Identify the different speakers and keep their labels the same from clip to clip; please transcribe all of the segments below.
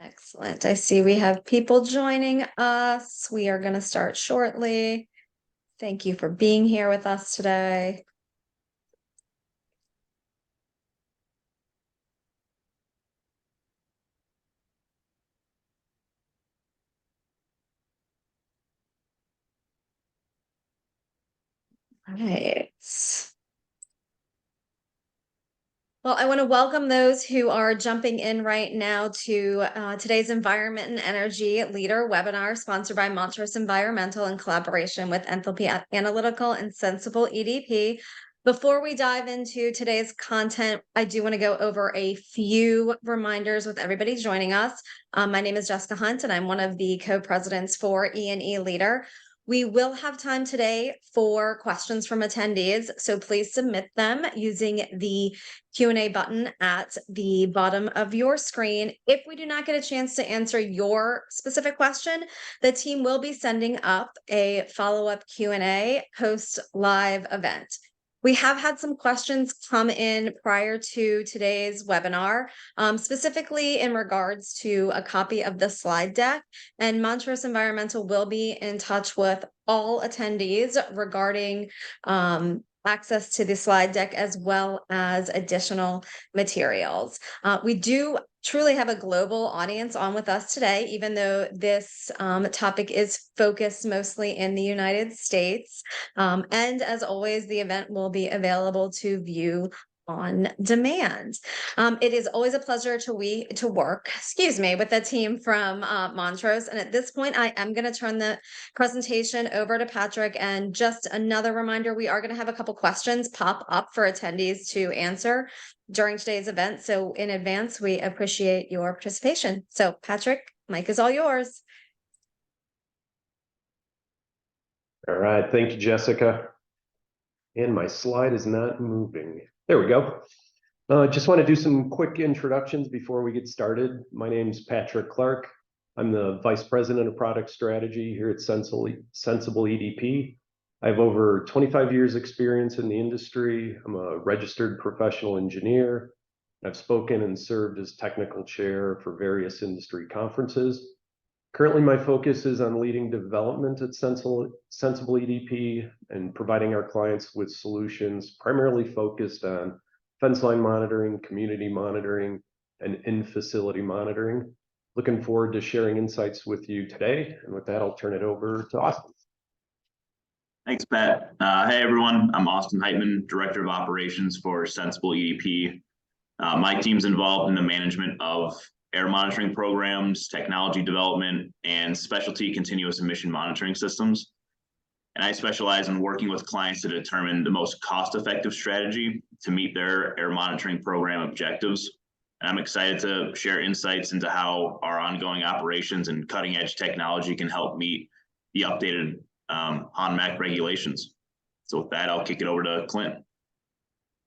Speaker 1: Excellent. I see we have people joining us. We are going to start shortly. Thank you for being here with us today. All right. Well, I want to welcome those who are jumping in right now to today's Environment and Energy Leader webinar sponsored by Montrose Environmental in collaboration with Enthalpy Analytical and Sensible EDP. Before we dive into today's content, I do want to go over a few reminders with everybody joining us. My name is Jessica Hunt, and I'm one of the co-presidents for E&E Leader. We will have time today for questions from attendees, so please submit them using the Q&A button at the bottom of your screen. If we do not get a chance to answer your specific question, the team will be sending up a follow-up Q&A post-live event. We have had some questions come in prior to today's webinar, specifically in regards to a copy of the slide deck, and Montrose Environmental will be in touch with all attendees regarding access to the slide deck as well as additional materials. We do truly have a global audience on with us today, even though this topic is focused mostly in the United States. And as always, the event will be available to view on demand. It is always a pleasure to work, with the team from Montrose. And at this point, I am going to turn the presentation over to Patrick. And just another reminder, we are going to have a couple questions pop up for attendees to answer during today's event. So in advance, we appreciate your participation. So Patrick, mic is all yours.
Speaker 2: All right, thank you, Jessica. And my slide is not moving. There we go. Just want to do some quick introductions before we get started. My name is Patrick Clark. I'm the Vice President of Product Strategy here at Sensible EDP. I have over 25 years experience in the industry. I'm a registered professional engineer. I've spoken and served as technical chair for various industry conferences. Currently, my focus is on leading development at Sensible EDP and providing our clients with solutions primarily focused on fence line monitoring, community monitoring, and in-facility monitoring. Looking forward to sharing insights with you today. And with that, I'll turn it over to Austin.
Speaker 3: Thanks, Pat. Hey, everyone. I'm Austin Heitman, Director of Operations for Sensible EDP. My team's involved in the management of air monitoring programs, technology development, and specialty continuous emission monitoring systems. And I specialize in working with clients to determine the most cost-effective strategy to meet their air monitoring program objectives. And I'm excited to share insights into how our ongoing operations and cutting-edge technology can help meet the updated HON MACT regulations. So with that, I'll kick it over to Clint.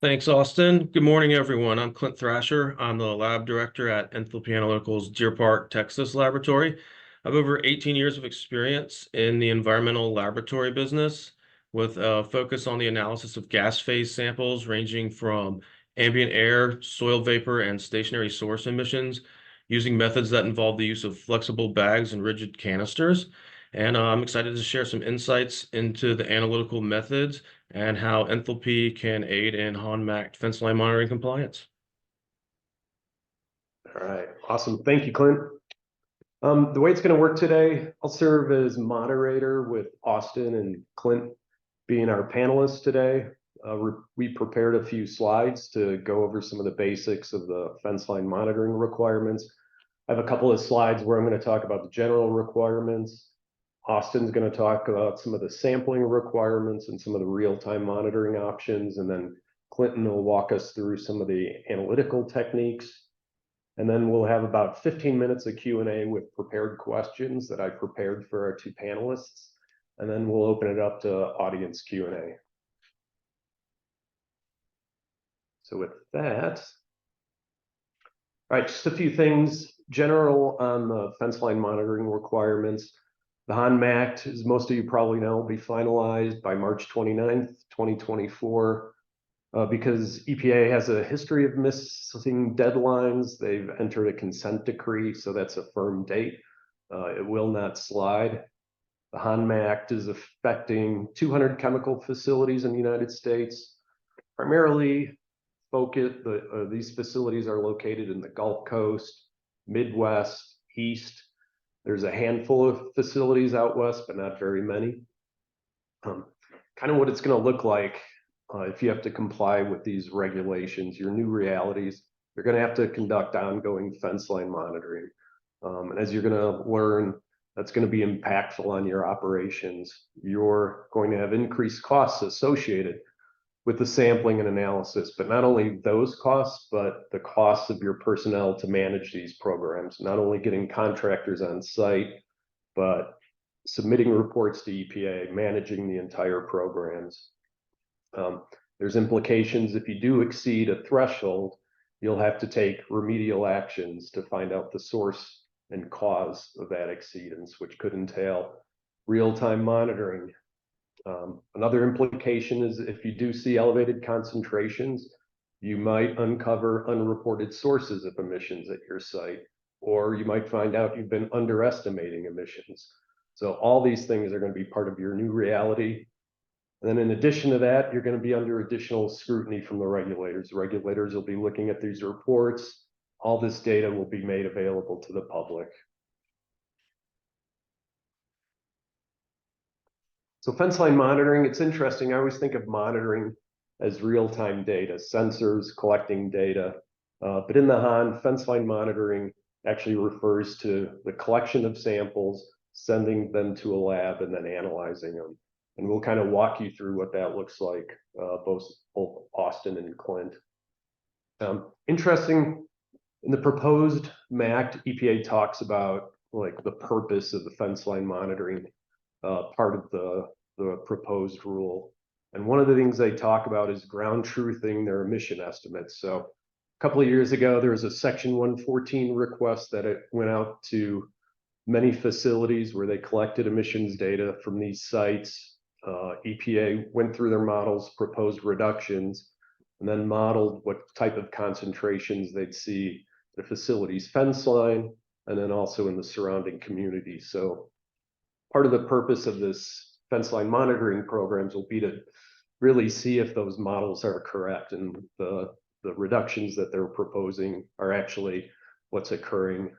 Speaker 4: Thanks, Austin. Good morning, everyone. I'm Clint Thrasher. I'm the lab director at Enthalpy Analytical's Deer Park, Texas laboratory. I have over 18 years of experience in the environmental laboratory business with a focus on the analysis of gas phase samples ranging from ambient air, soil vapor, and stationary source emissions using methods that involve the use of flexible bags and rigid canisters. And I'm excited to share some insights into the analytical methods and how Enthalpy can aid in HON MACT Fenceline monitoring compliance.
Speaker 2: All right, awesome. Thank you, Clint. The way it's going to work today, I'll serve as moderator with Austin and Clint being our panelists today. We prepared a few slides to go over some of the basics of the Fenceline monitoring requirements. I have a couple of slides where I'm going to talk about the general requirements. Austin's going to talk about some of the sampling requirements and some of the real-time monitoring options, and then Clinton will walk us through some of the analytical techniques. And then we'll have about 15 minutes of Q&A with prepared questions that I prepared for our two panelists, and then we'll open it up to audience Q&A. So with that, all right, just a few things general on the Fenceline monitoring requirements. The HON MACT, as most of you probably know, will be finalized by March 29th, 2024. because EPA has a history of missing deadlines. They've entered a consent decree, so that's a firm date. It will not slide. The HON MACT is affecting 200 chemical facilities in the United States. Primarily, these facilities are located in the Gulf Coast, Midwest, East. There's a handful of facilities out West, but not very many. Kind of what it's going to look like if you have to comply with these regulations, your new realities, you're going to have to conduct ongoing fence line monitoring. And as you're going to learn, that's going to be impactful on your operations. You're going to have increased costs associated with the sampling and analysis, but not only those costs, but the costs of your personnel to manage these programs, not only getting contractors on site, but submitting reports to EPA, managing the entire programs. There's implications if you do exceed a threshold, you'll have to take remedial actions to find out the source and cause of that exceedance, which could entail real-time monitoring. Another implication is if you do see elevated concentrations, you might uncover unreported sources of emissions at your site, or you might find out you've been underestimating emissions. So all these things are going to be part of your new reality. And then in addition to that, you're going to be under additional scrutiny from the regulators. Regulators will be looking at these reports. All this data will be made available to the public. So fence line monitoring, it's interesting. I always think of monitoring as real-time data, sensors collecting data. But in the HON, fence line monitoring actually refers to the collection of samples, sending them to a lab, and then analyzing them. And we'll kind of walk you through what that looks like, both Austin and Clint. Interesting, in the proposed MACT, EPA talks about like the purpose of the fence line monitoring part of the proposed rule. And one of the things they talk about is ground truthing their emission estimates. So a couple of years ago, there was a Section 114 request that it went out to many facilities where they collected emissions data from these sites. EPA went through their models, proposed reductions, and then modeled what type of concentrations they'd see the facility's fence line, and then also in the surrounding communities. So part of the purpose of this fence line monitoring programs will be to really see if those models are correct and the reductions that they're proposing are actually what's occurring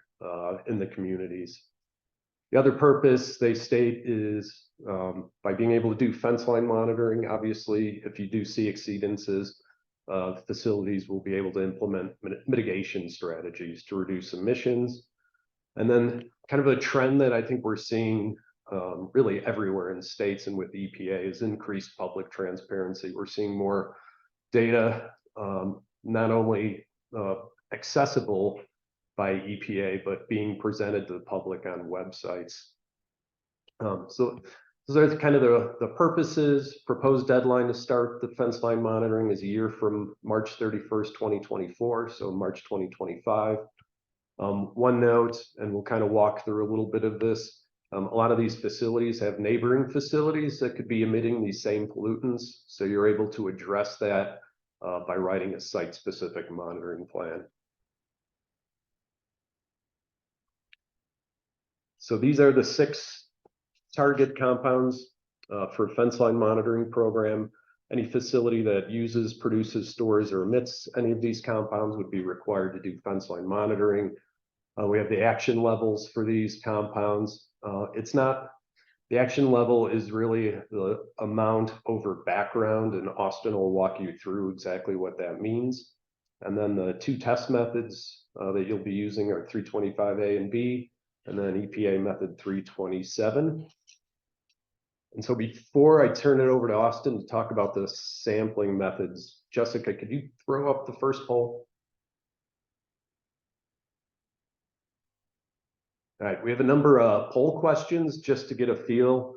Speaker 2: in the communities. The other purpose they state is by being able to do fence line monitoring. Obviously, if you do see exceedances, facilities will be able to implement mitigation strategies to reduce emissions. And then kind of a trend that I think we're seeing really everywhere in states and with EPA is increased public transparency. We're seeing more data, not only accessible by EPA, but being presented to the public on websites. So those are kind of the purposes. Proposed deadline to start the fence line monitoring is a year from March 31st, 2024, so March 2025. One note, and we'll kind of walk through a little bit of this. A lot of these facilities have neighboring facilities that could be emitting these same pollutants. So you're able to address that by writing a site-specific monitoring plan. So these are the 6 target compounds for fence line monitoring program. Any facility that uses, produces, stores, or emits any of these compounds would be required to do fence line monitoring. We have the action levels for these compounds. The action level is really the amount over background, and Austin will walk you through exactly what that means. And then the 2 test methods that you'll be using are 325A and B, and then EPA method 327. And so before I turn it over to Austin to talk about the sampling methods, Jessica, could you throw up the first poll? All right, we have a number of poll questions just to get a feel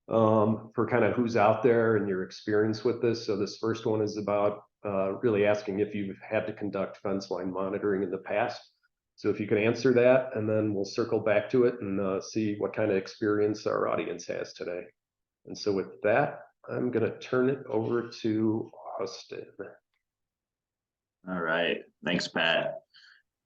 Speaker 2: for kind of who's out there and your experience with this. So this first one is about really asking if you've had to conduct fence line monitoring in the past. So if you can answer that, and then we'll circle back to it and see what kind of experience our audience has today. And so with that, I'm going to turn it over to Austin.
Speaker 3: All right, thanks, Pat.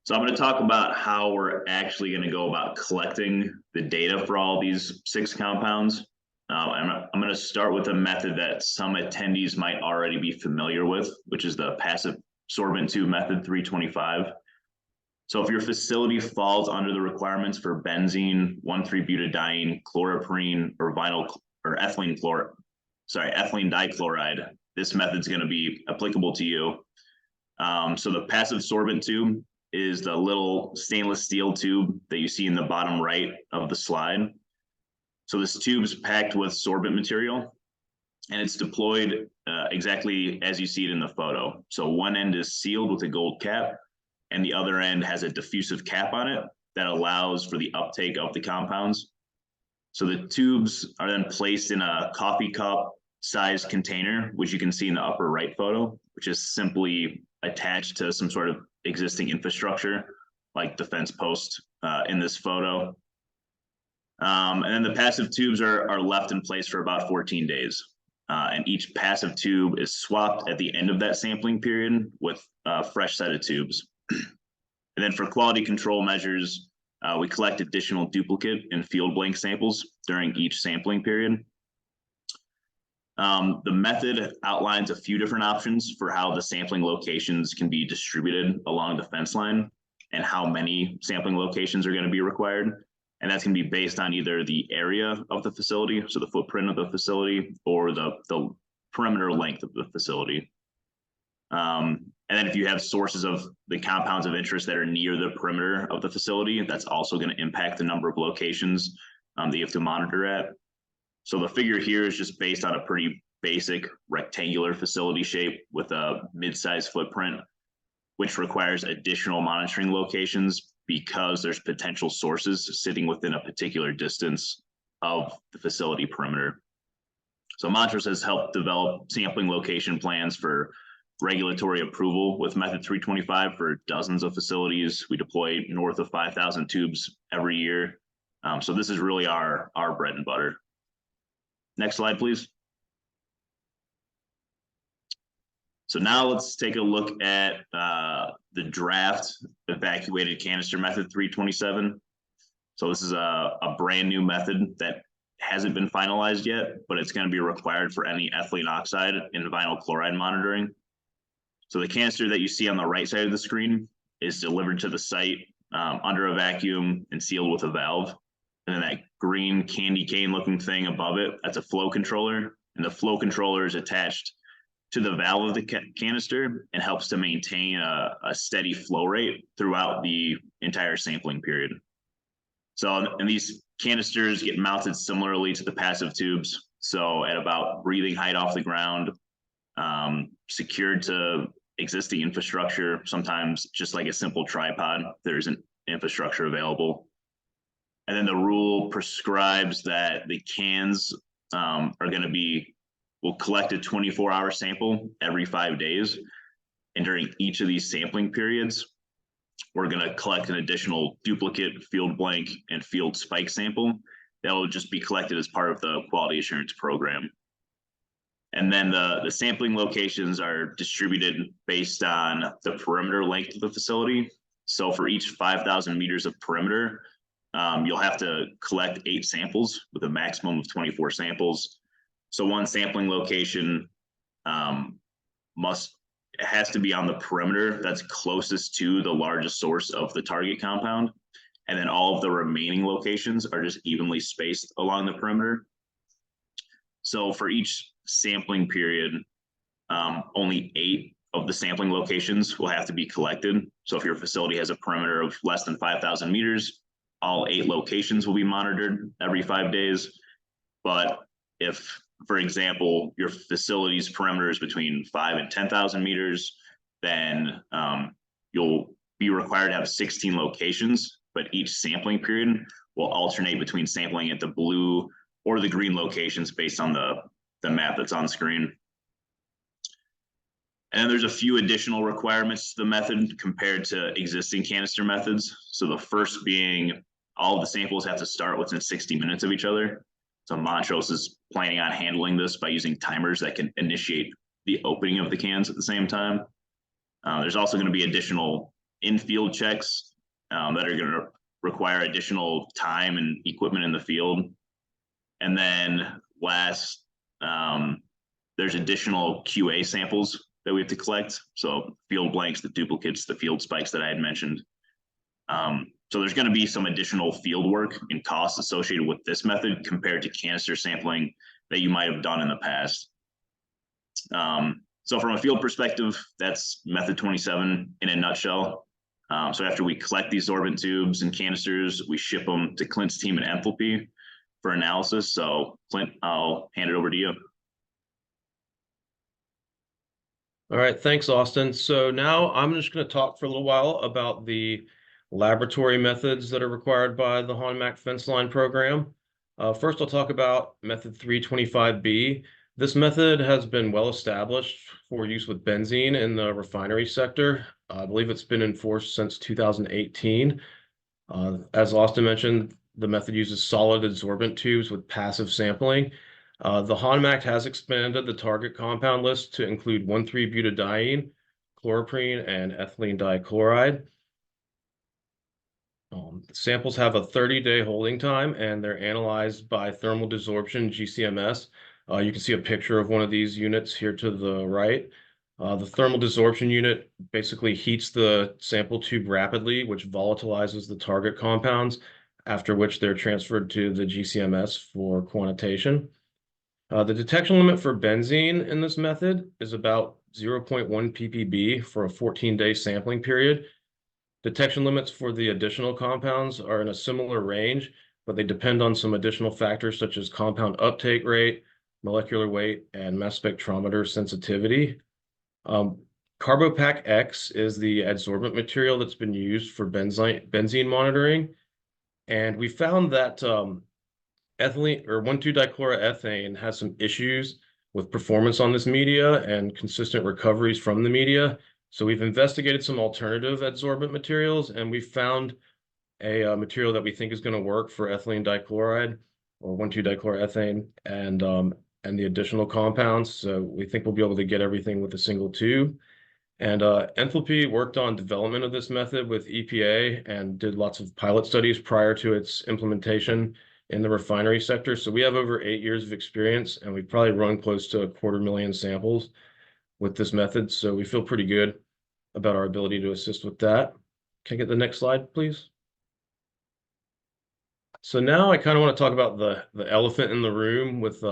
Speaker 3: So I'm going to talk about how we're actually going to go about collecting the data for all these 6 compounds. I'm going to start with a method that some attendees might already be familiar with, which is the passive sorbent tube method 325. So if your facility falls under the requirements for benzene, 1,3-butadiene, chloroprene, or ethylene dichloride, this method is going to be applicable to you. So the passive sorbent tube is the little stainless steel tube that you see in the bottom right of the slide. So this tube is packed with sorbent material, and it's deployed exactly as you see it in the photo. So one end is sealed with a gold cap, and the other end has a diffusive cap on it that allows for the uptake of the compounds. So the tubes are then placed in a coffee cup sized container, which you can see in the upper right photo, which is simply attached to some sort of existing infrastructure, like the fence post in this photo. And then the passive tubes are left in place for about 14 days. And each passive tube is swapped at the end of that sampling period with a fresh set of tubes. And then for quality control measures, we collect additional duplicate and field blank samples during each sampling period. The method outlines a few different options for how the sampling locations can be distributed along the fence line and how many sampling locations are going to be required. And that's going to be based on either the area of the facility, so the footprint of the facility, or the perimeter length of the facility. And then if you have sources of the compounds of interest that are near the perimeter of the facility, that's also going to impact the number of locations that you have to monitor at. So the figure here is just based on a pretty basic rectangular facility shape with a mid-sized footprint, which requires additional monitoring locations because there's potential sources sitting within a particular distance of the facility perimeter. So Montrose has helped develop sampling location plans for regulatory approval with method 325 for dozens of facilities. We deploy north of 5,000 tubes every year. So this is really our bread and butter. Next slide, please. So now let's take a look at the draft evacuated canister method 327. So this is a brand new method that hasn't been finalized yet, but it's going to be required for any ethylene oxide and vinyl chloride monitoring. So the canister that you see on the right side of the screen is delivered to the site under a vacuum and sealed with a valve. And then that green candy cane looking thing above it, that's a flow controller. And the flow controller is attached to the valve of the canister and helps to maintain a steady flow rate throughout the entire sampling period. So, and these canisters get mounted similarly to the passive tubes. So at about breathing height off the ground, secured to existing infrastructure, sometimes just like a simple tripod, there isn't infrastructure available. And then the rule prescribes that the cans we'll collect a 24-hour sample every 5 days. And during each of these sampling periods, we're going to collect an additional duplicate, field blank, and field spike sample that will just be collected as part of the quality assurance program. And then the sampling locations are distributed based on the perimeter length of the facility. So for each 5,000 meters of perimeter, you'll have to collect 8 samples with a maximum of 24 samples. So one sampling location has to be on the perimeter that's closest to the largest source of the target compound. And then all of the remaining locations are just evenly spaced along the perimeter. So for each sampling period, only 8 of the sampling locations will have to be collected. So if your facility has a perimeter of less than 5,000 meters, all 8 locations will be monitored every 5 days. But if, for example, your facility's perimeter is between 5 and 10,000 meters, then you'll be required to have 16 locations, but each sampling period will alternate between sampling at the blue or the green locations based on the map that's on screen. And then there's a few additional requirements to the method compared to existing canister methods. So the first being all of the samples have to start within 60 minutes of each other. So Montrose is planning on handling this by using timers that can initiate the opening of the cans at the same time. There's also going to be additional in-field checks that are going to require additional time and equipment in the field. And then last, there's additional QA samples that we have to collect. So field blanks, the duplicates, the field spikes that I had mentioned. So there's going to be some additional field work and costs associated with this method compared to canister sampling that you might have done in the past. So from a field perspective, that's method 27 in a nutshell. So after we collect these sorbent tubes and canisters, we ship them to Clint's team at Enthalpy for analysis. So Clint, I'll hand it over to you.
Speaker 4: All right, thanks, Austin. So now I'm just going to talk for a little while about the laboratory methods that are required by the HON MACT Fenceline program. First, I'll talk about method 325B. This method has been well established for use with benzene in the refinery sector. I believe it's been enforced since 2018. As Austin mentioned, the method uses solid adsorbent tubes with passive sampling. The HON MACT has expanded the target compound list to include 1,3-butadiene, chloroprene, and ethylene dichloride. Samples have a 30-day holding time, and they're analyzed by thermal desorption, GCMS. You can see a picture of one of these units here to the right. The thermal desorption unit basically heats the sample tube rapidly, which volatilizes the target compounds, after which they're transferred to the GCMS for quantitation. The detection limit for benzene in this method is about 0.1 ppb for a 14-day sampling period. Detection limits for the additional compounds are in a similar range, but they depend on some additional factors such as compound uptake rate, molecular weight, and mass spectrometer sensitivity. Carbopac X is the adsorbent material that's been used for benzene monitoring. And we found that ethylene or 1,2-dichloroethane has some issues with performance on this media and consistent recoveries from the media. So we've investigated some alternative adsorbent materials, and we found a material that we think is going to work for ethylene dichloride or 1,2-dichloroethane and the additional compounds. So we think we'll be able to get everything with a single tube. And Enthalpy worked on development of this method with EPA and did lots of pilot studies prior to its implementation in the refinery sector. So we have over 8 years of experience, and we've probably run close to 250,000 samples with this method. So we feel pretty good about our ability to assist with that. Can I get the next slide, please? So now I kind of want to talk about the elephant in the room with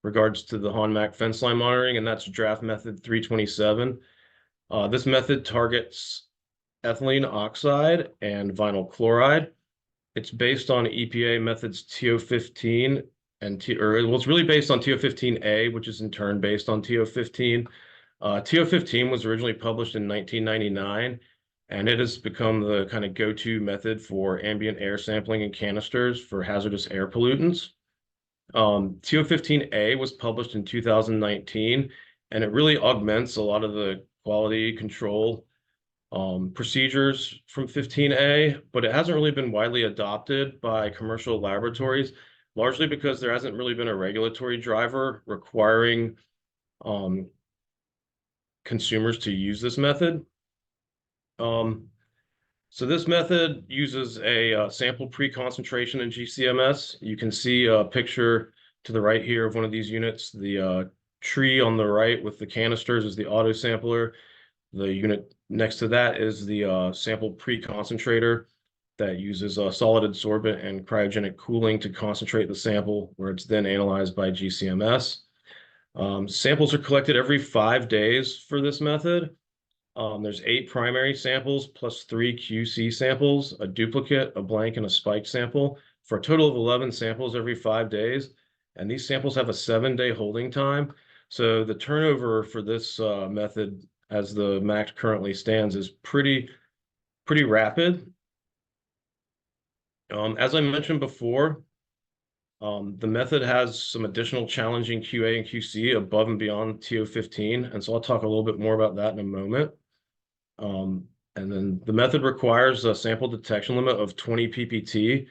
Speaker 4: regards to the HON MACT Fenceline monitoring, and that's draft method 327. This method targets ethylene oxide and vinyl chloride. It's based on EPA methods TO15 and it's really based on TO15A, which is in turn based on TO15. TO15 was originally published in 1999, and it has become the kind of go-to method for ambient air sampling in canisters for hazardous air pollutants. TO15A was published in 2019, and it really augments a lot of the quality control procedures from 15A, but it hasn't really been widely adopted by commercial laboratories, largely because there hasn't really been a regulatory driver requiring consumers to use this method. So this method uses a sample pre-concentration in GCMS. You can see a picture to the right here of one of these units. The tree on the right with the canisters is the auto sampler. The unit next to that is the sample pre-concentrator that uses solid adsorbent and cryogenic cooling to concentrate the sample, where it's then analyzed by GCMS. Samples are collected every 5 days for this method. There's 8 primary samples plus 3 QC samples, a duplicate, a blank, and a spike sample, for a total of 11 samples every 5 days. And these samples have a 7-day holding time. So the turnover for this method, as the MACT currently stands, is pretty rapid. As I mentioned before, the method has some additional challenging QA and QC above and beyond TO15, and so I'll talk a little bit more about that in a moment. And then the method requires a sample detection limit of 20 ppt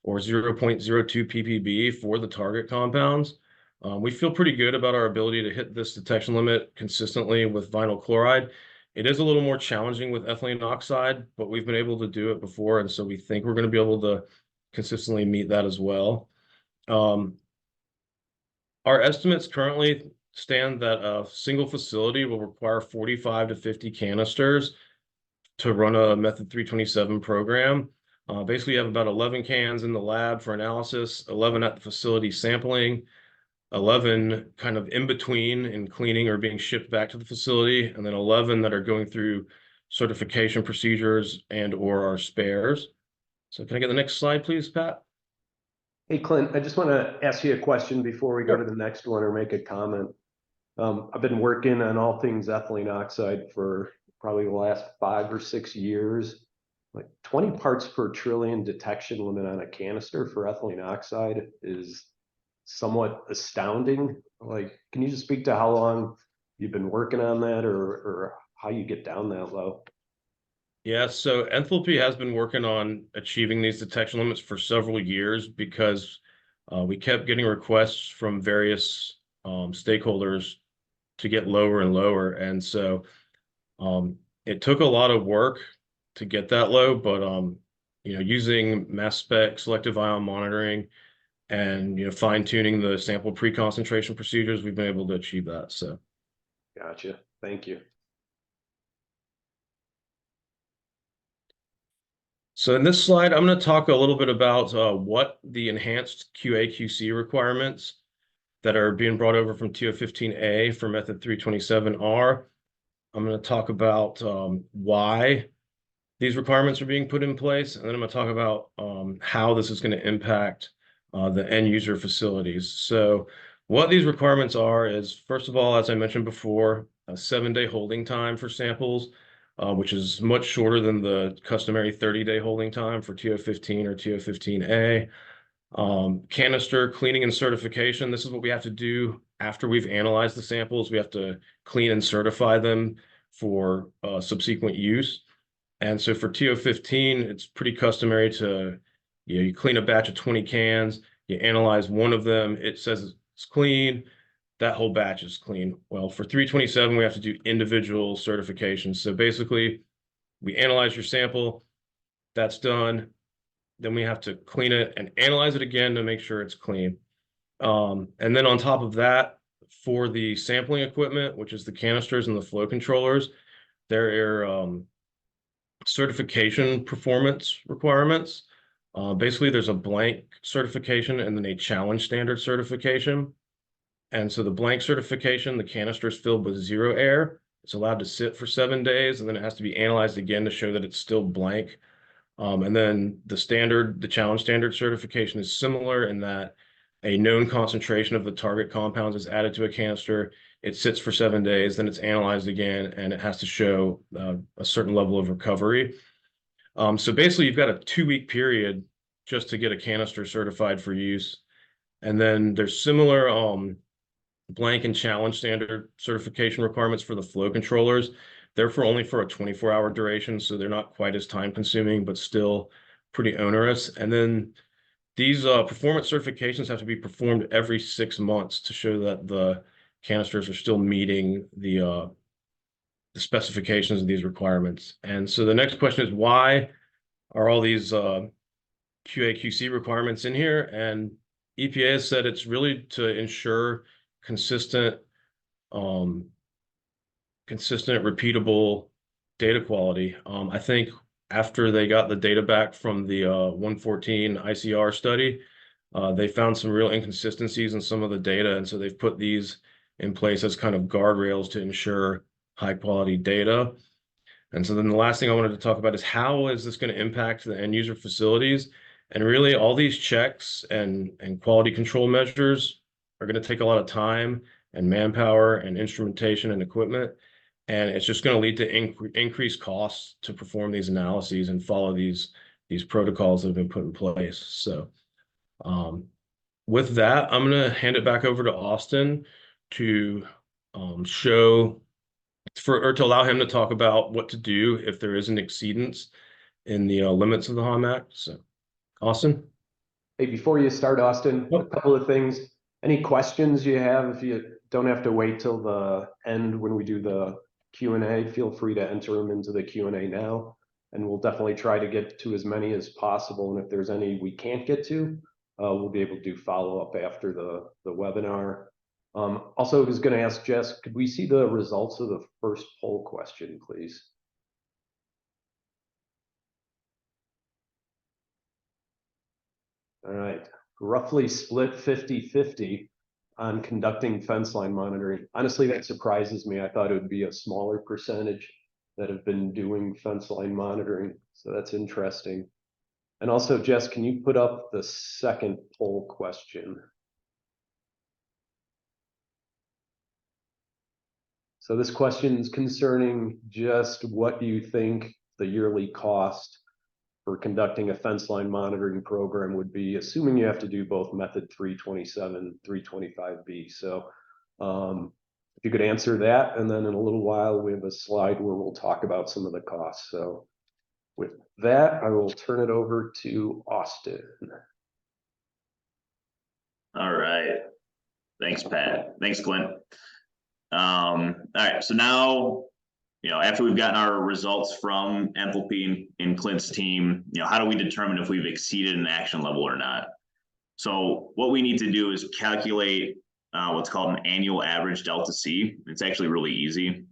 Speaker 4: or 0.02 ppb for the target compounds. We feel pretty good about our ability to hit this detection limit consistently with vinyl chloride. It is a little more challenging with ethylene oxide, but we've been able to do it before, and so we think we're going to be able to consistently meet that as well. Our estimates currently stand that a single facility will require 45 to 50 canisters to run a Method 327 program. Basically, you have about 11 cans in the lab for analysis, 11 at the facility sampling, 11 kind of in between in cleaning or being shipped back to the facility, and then 11 that are going through certification procedures and or our spares. So can I get the next slide, please, Pat?
Speaker 2: Hey, Clint, I just want to ask you a question before we go to the next one or make a comment. I've been working on all things ethylene oxide for probably the last 5 or 6 years. Like 20 parts per trillion detection limit on a canister for ethylene oxide is somewhat astounding. Like, can you just speak to how long you've been working on that or how you get down that low?
Speaker 4: Yeah, so Enthalpy has been working on achieving these detection limits for several years because we kept getting requests from various stakeholders to get lower and lower. And so it took a lot of work to get that low, but using mass spec, selective ion monitoring, and fine tuning the sample pre-concentration procedures, we've been able to achieve that. So,
Speaker 2: Gotcha. Thank you.
Speaker 4: So in this slide, I'm going to talk a little bit about what the enhanced QA/QC requirements that are being brought over from TO15A for Method 327 are. I'm going to talk about why these requirements are being put in place, and then I'm going to talk about how this is going to impact the end user facilities. So what these requirements are is, first of all, as I mentioned before, a 7-day holding time for samples, which is much shorter than the customary 30-day holding time for TO15 or TO15A. Canister cleaning and certification. This is what we have to do after we've analyzed the samples. We have to clean and certify them for subsequent use. And so for TO15, it's pretty customary to, you clean a batch of 20 cans, you analyze one of them, it says it's clean, that whole batch is clean. Well, for 327, we have to do individual certifications. So basically, we analyze your sample, that's done. Then we have to clean it and analyze it again to make sure it's clean. And then on top of that, for the sampling equipment, which is the canisters and the flow controllers, there are certification performance requirements. Basically, there's a blank certification and then a challenge standard certification. And so the blank certification, the canister is filled with 0 air. It's allowed to sit for 7 days, and then it has to be analyzed again to show that it's still blank. And then the challenge standard certification is similar in that a known concentration of the target compounds is added to a canister. It sits for 7 days, then it's analyzed again, and it has to show a certain level of recovery. So basically, you've got a 2-week period just to get a canister certified for use. And then there's similar blank and challenge standard certification requirements for the flow controllers. They're only for a 24-hour duration, so they're not quite as time-consuming, but still pretty onerous. And then these performance certifications have to be performed every 6 months to show that the canisters are still meeting the specifications of these requirements. And so the next question is, why are all these QA/QC requirements in here? And EPA has said it's really to ensure consistent, repeatable data quality. I think after they got the data back from the 114 ICR study, they found some real inconsistencies in some of the data. And so they've put these in place as kind of guardrails to ensure high quality data. And so then the last thing I wanted to talk about is, how is this going to impact the end user facilities? And really, all these checks and quality control measures are going to take a lot of time and manpower and instrumentation and equipment. And it's just going to lead to increased costs to perform these analyses and follow these protocols that have been put in place. So with that, I'm going to hand it back over to Austin to to allow him to talk about what to do if there is an exceedance in the limits of the HON MACT. So, Austin?
Speaker 2: Hey, before you start, Austin, a couple of things. Any questions you have, if you don't have to wait till the end when we do the Q&A, feel free to enter them into the Q&A now. And we'll definitely try to get to as many as possible. And if there's any we can't get to, we'll be able to do follow-up after the webinar. Also, I was going to ask Jess, could we see the results of the first poll question, please? All right, roughly split 50-50 on conducting fence line monitoring. Honestly, that surprises me. I thought it would be a smaller percentage that have been doing fence line monitoring. So that's interesting. And also, Jess, can you put up the second poll question? So this question is concerning just what you think the yearly cost for conducting a fence line monitoring program would be, assuming you have to do both method 327, 325B. So if you could answer that, and then in a little while, we have a slide where we'll talk about some of the costs. So with that, I will turn it over to Austin.
Speaker 3: All right. Thanks, Pat. Thanks, Clint. All right. So now, after we've gotten our results from Enthalpy and Clint's team, how do we determine if we've exceeded an action level or not? So what we need to do is calculate what's called an annual average delta C. It's actually really easy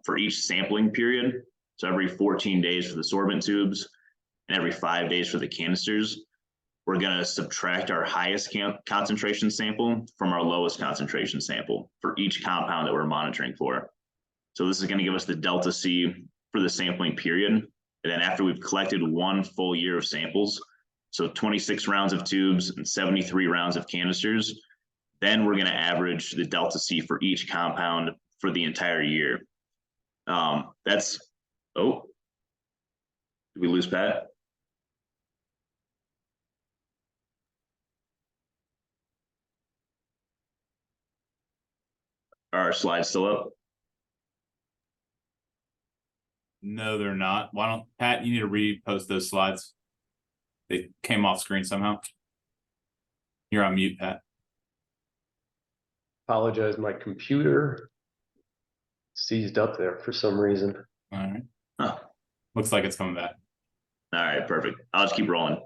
Speaker 3: for each sampling period. So every 14 days for the sorbent tubes and every 5 days for the canisters, we're going to subtract our highest concentration sample from our lowest concentration sample for each compound that we're monitoring for. So this is going to give us the delta C for the sampling period. And then after we've collected 1 full year of samples, so 26 rounds of tubes and 73 rounds of canisters, then we're going to average the delta C for each compound for the entire year. Oh, did we lose Pat? Are our slides still up?
Speaker 5: No, they're not. Why don't, Pat, you need to repost those slides. They came off screen somehow. You're on mute, Pat.
Speaker 2: Apologize, my computer seized up there for some reason.
Speaker 5: All right.
Speaker 3: Huh.
Speaker 5: Looks like it's coming back.
Speaker 3: All right, perfect. I'll just keep rolling.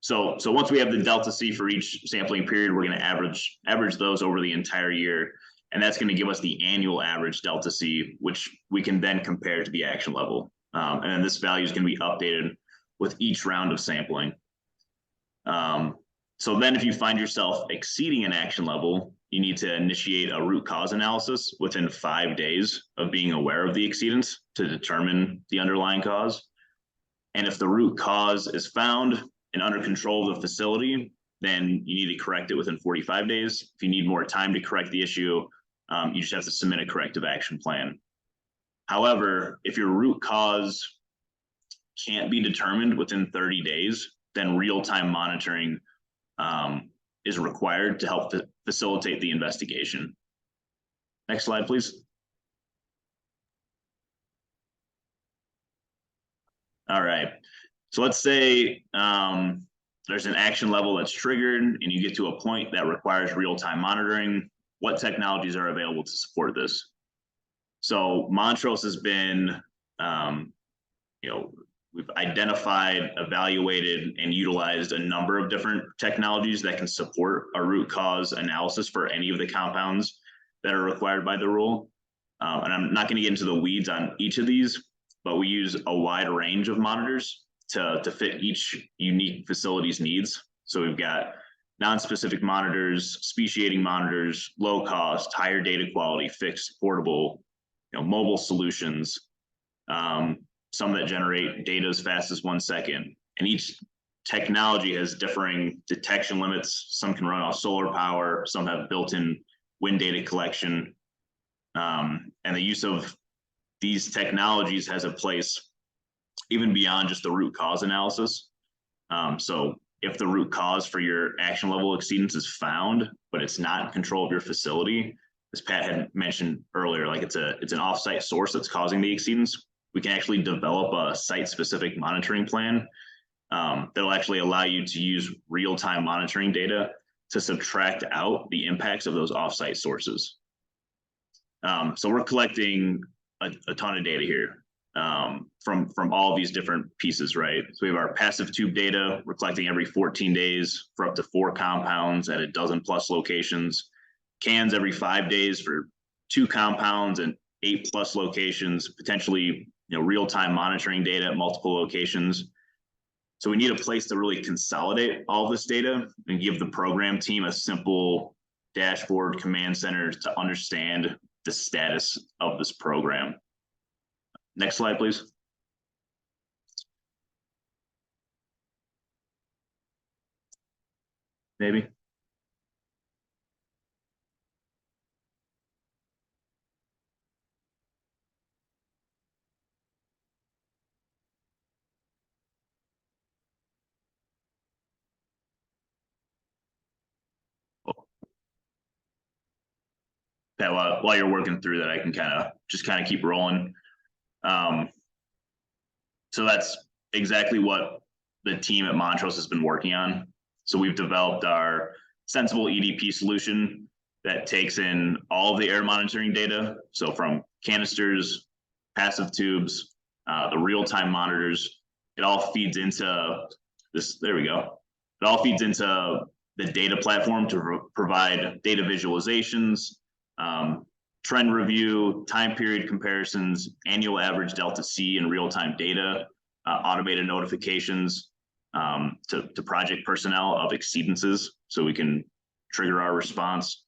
Speaker 3: So once we have the delta C for each sampling period, we're going to average those over the entire year. And that's going to give us the annual average delta C, which we can then compare to the action level. And then this value is going to be updated with each round of sampling. So then if you find yourself exceeding an action level, you need to initiate a root cause analysis within 5 days of being aware of the exceedance to determine the underlying cause. And if the root cause is found and under control of the facility, then you need to correct it within 45 days. If you need more time to correct the issue, you just have to submit a corrective action plan. However, if your root cause can't be determined within 30 days, then real-time monitoring is required to help facilitate the investigation. Next slide, please. All right. So let's say there's an action level that's triggered and you get to a point that requires real-time monitoring. What technologies are available to support this? So Montrose has been, we've identified, evaluated, and utilized a number of different technologies that can support a root cause analysis for any of the compounds that are required by the rule. And I'm not going to get into the weeds on each of these, but we use a wide range of monitors to fit each unique facility's needs. So we've got non-specific monitors, speciating monitors, low cost, higher data quality, fixed, portable, mobile solutions, some that generate data as fast as 1 second. And each technology has differing detection limits. Some can run off solar power, some have built-in wind data collection. And the use of these technologies has a place even beyond just the root cause analysis. So if the root cause for your action level exceedance is found, but it's not in control of your facility, as Pat had mentioned earlier, like it's an offsite source that's causing the exceedance, we can actually develop a site-specific monitoring plan that'll actually allow you to use real-time monitoring data to subtract out the impacts of those offsite sources. So we're collecting a ton of data here from all these different pieces, right? So we have our passive tube data. We're collecting every 14 days for up to 4 compounds at a dozen plus locations. Cans every 5 days for 2 compounds and 8 plus locations, potentially real-time monitoring data at multiple locations. So we need a place to really consolidate all this data and give the program team a simple dashboard command center to understand the status of this program. Next slide, please. Maybe. That while you're working through that, I can kind of keep rolling. So that's exactly what the team at Montrose has been working on. So we've developed our sensible EDP solution that takes in all of the air monitoring data. So from canisters, passive tubes, the real-time monitors, it all feeds into this. There we go. It all feeds into the data platform to provide data visualizations, trend review, time period comparisons, annual average delta C in real-time data, automated notifications to project personnel of exceedances so we can trigger our response.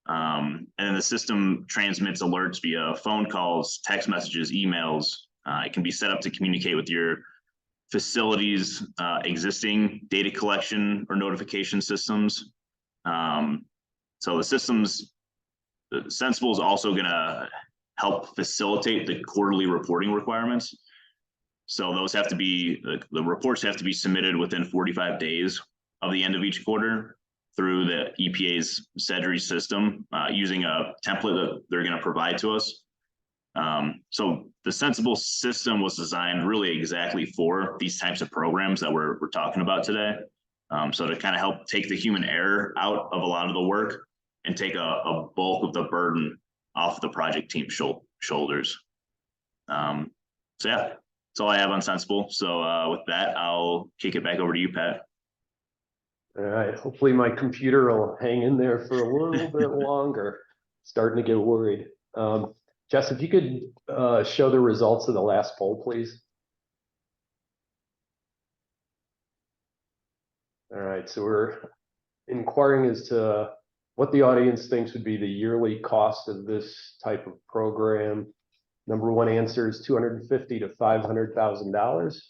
Speaker 3: And then the system transmits alerts via phone calls, text messages, emails. It can be set up to communicate with your facilities' existing data collection or notification systems. So the systems, Sensible is also going to help facilitate the quarterly reporting requirements. So those have to be, the reports have to be submitted within 45 days of the end of each quarter through the EPA's SEDRI system using a template that they're going to provide to us. So the Sensible system was designed really exactly for these types of programs that we're talking about today. So to kind of help take the human error out of a lot of the work and take a bulk of the burden off the project team's shoulders. So yeah, that's all I have on Sensible. So with that, I'll kick it back over to you, Pat.
Speaker 2: All right, hopefully my computer will hang in there for a little bit longer. Starting to get worried. Jess, if you could show the results of the last poll, please. All right, so we're inquiring as to what the audience thinks would be the yearly cost of this type of program. Number one answer is $250,000 to $500,000.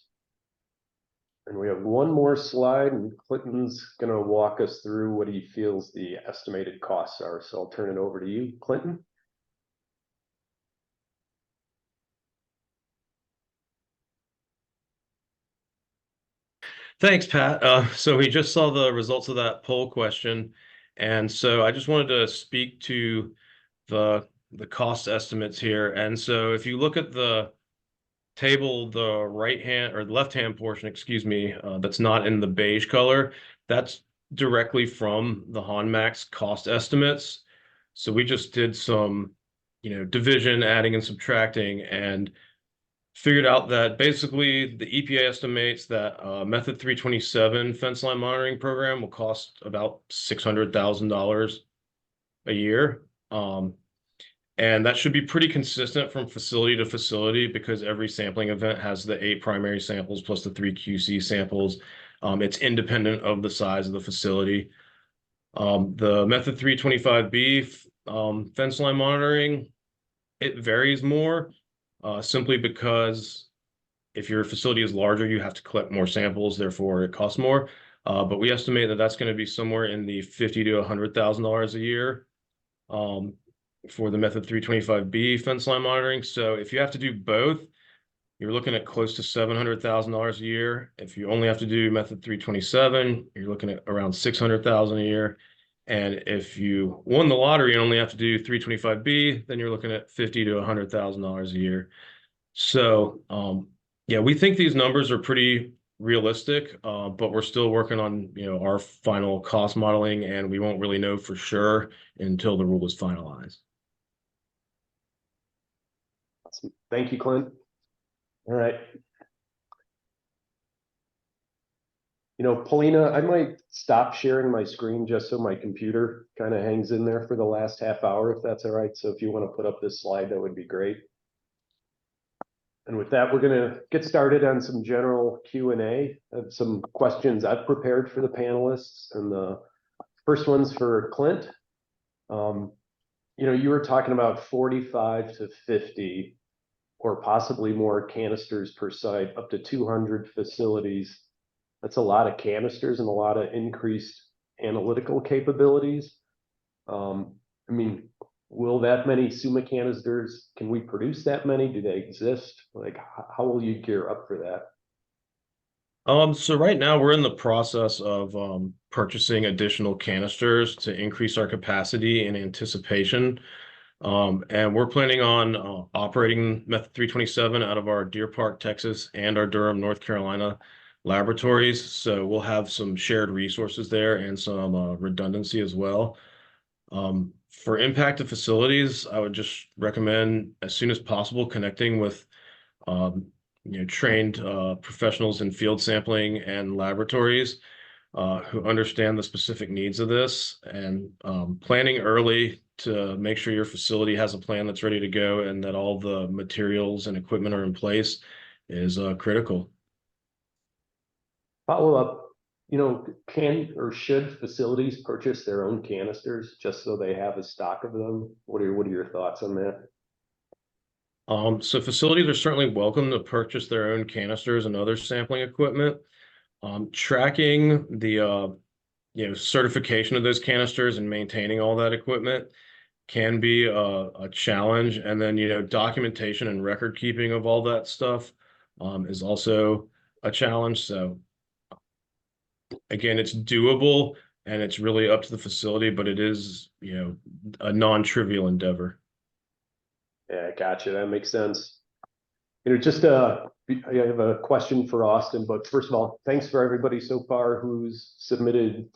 Speaker 2: And we have one more slide, and Clinton's going to walk us through what he feels the estimated costs are. So I'll turn it over to you, Clinton.
Speaker 4: Thanks, Pat. So we just saw the results of that poll question. And so I just wanted to speak to the cost estimates here. And so if you look at the table, the right hand or the left hand portion, excuse me, that's not in the beige color, that's directly from the HON MACT cost estimates. So we just did some, division, adding and subtracting, and figured out that basically the EPA estimates that Method 327 fence line monitoring program will cost about $600,000 a year. And that should be pretty consistent from facility to facility because every sampling event has the 8 primary samples plus the 3 QC samples. It's independent of the size of the facility. The Method 325B fence line monitoring, it varies more simply because if your facility is larger, you have to collect more samples, therefore it costs more. But we estimate that that's going to be somewhere in the $50,000 to $100,000 a year for the Method 325B fence line monitoring. So if you have to do both, you're looking at close to $700,000 a year. If you only have to do Method 327, you're looking at around $600,000 a year. And if you won the lottery and only have to do 325B, then you're looking at $50,000 to $100,000 a year. So yeah, we think these numbers are pretty realistic, but we're still working on, our final cost modeling, and we won't really know for sure until the rule is finalized.
Speaker 2: Awesome. Thank you, Clint. All right. Paulina, I might stop sharing my screen just so my computer kind of hangs in there for the last half hour, if that's all right. So if you want to put up this slide, that would be great. And with that, we're going to get started on some general Q&A. I have some questions I've prepared for the panelists. And the first one's for Clint. You were talking about 45 to 50 or possibly more canisters per site, up to 200 facilities. That's a lot of canisters and a lot of increased analytical capabilities. Will that many SUMA canisters, can we produce that many? Do they exist? Like, how will you gear up for that?
Speaker 4: So right now we're in the process of purchasing additional canisters to increase our capacity in anticipation. And we're planning on operating Method 327 out of our Deer Park, Texas, and our Durham, North Carolina laboratories. So we'll have some shared resources there and some redundancy as well. For impacted facilities, I would just recommend as soon as possible connecting with trained professionals in field sampling and laboratories who understand the specific needs of this, and planning early to make sure your facility has a plan that's ready to go and that all the materials and equipment are in place is critical.
Speaker 2: Follow up, can or should facilities purchase their own canisters just so they have a stock of them? What are your thoughts on that?
Speaker 4: So facilities are certainly welcome to purchase their own canisters and other sampling equipment. Tracking the certification of those canisters and maintaining all that equipment can be a challenge. And then, documentation and record keeping of all that stuff is also a challenge. So again, it's doable and it's really up to the facility, but it is, a non-trivial endeavor.
Speaker 2: Yeah, gotcha. That makes sense. I have a question for Austin, but first of all, thanks for everybody so far who's submitted